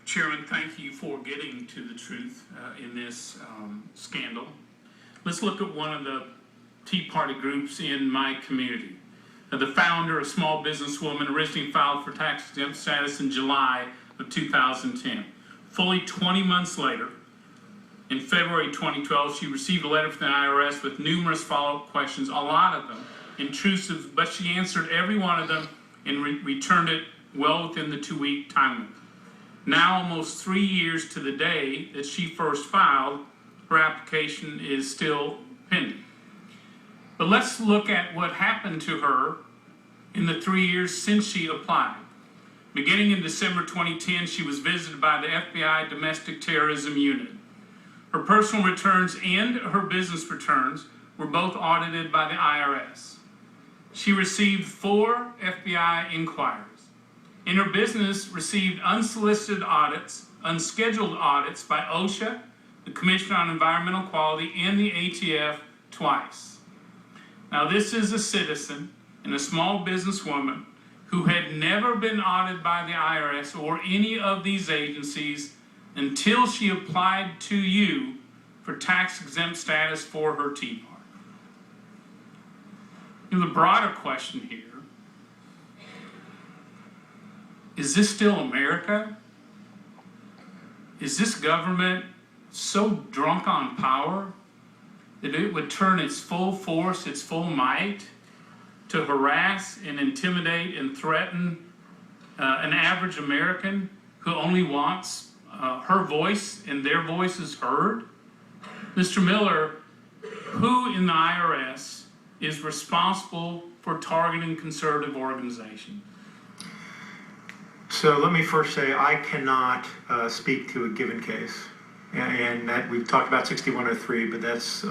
Chairman, thank you for getting to the truth in this scandal. Let's look at one of the Tea Party groups in my community. The founder, a small businesswoman, originally filed for tax-exempt status in July of 2010. Fully 20 months later, in February 2012, she received a letter from the IRS with numerous follow-up questions, a lot of them intrusive, but she answered every one of them and returned it well within the 2-week time limit. Now, almost 3 years to the day that she first filed, her application is still pending. But let's look at what happened to her in the 3 years since she applied. Beginning in December 2010, she was visited by the FBI Domestic Terrorism Unit. Her personal returns and her business returns were both audited by the IRS. She received 4 FBI inquiries. In her business, received unsolicited audits, unscheduled audits by OSHA, the Commission on Environmental Quality, and the ATF twice. Now, this is a citizen and a small businesswoman who had never been audited by the IRS or any of these agencies until she applied to you for tax-exempt status for her Tea Party. You know, the broader question here, is this still America? Is this government so drunk on power that it would turn its full force, its full might, to harass and intimidate and threaten an average American who only wants her voice and their voices heard? Mr. Miller, who in the IRS is responsible for targeting conservative organizations? So let me first say I cannot speak to a given case, and that we've talked about 6103, but that's...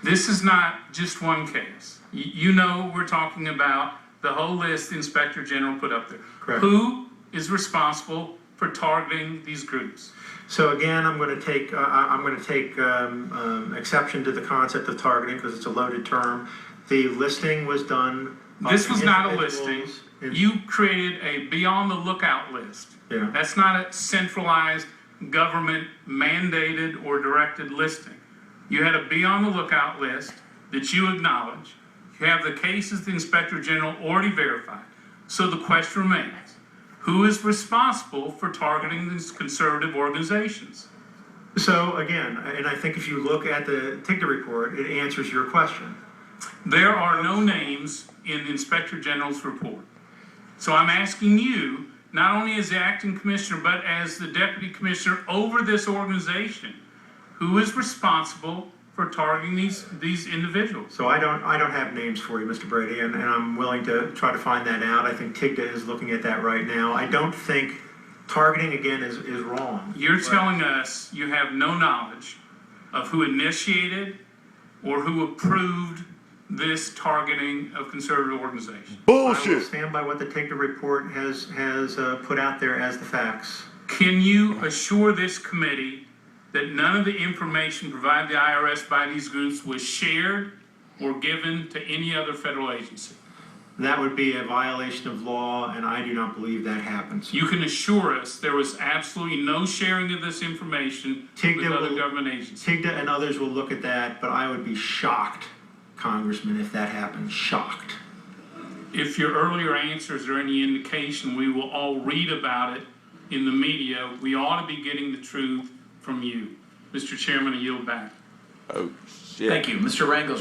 This is not just one case. You know we're talking about the whole list the Inspector General put up there. Correct. Who is responsible for targeting these groups? So again, I'm going to take exception to the concept of targeting because it's a loaded term. The listing was done. This was not a listing. You created a be on the lookout list. Yeah. That's not a centralized government mandated or directed listing. You had a be on the lookout list that you acknowledge. You have the cases the Inspector General already verified. So the question remains, who is responsible for targeting these conservative organizations? So again, and I think if you look at the TIGTA report, it answers your question. There are no names in the Inspector General's report. So I'm asking you, not only as the acting commissioner, but as the deputy commissioner over this organization, who is responsible for targeting these individuals? So I don't have names for you, Mr. Brady, and I'm willing to try to find that out. I think TIGTA is looking at that right now. I don't think targeting, again, is wrong. You're telling us you have no knowledge of who initiated or who approved this targeting of conservative organizations. Bullshit. I will stand by what the TIGTA report has put out there as the facts. Can you assure this committee that none of the information provided to the IRS by these groups was shared or given to any other federal agency? That would be a violation of law, and I do not believe that happens. You can assure us there was absolutely no sharing of this information with other government agencies. TIGTA and others will look at that, but I would be shocked, Congressman, if that happened. Shocked. If your earlier answers are any indication, we will all read about it in the media. We ought to be getting the truth from you. Mr. Chairman, I yield back. Oh, shit. Thank you. Mr. Rangel's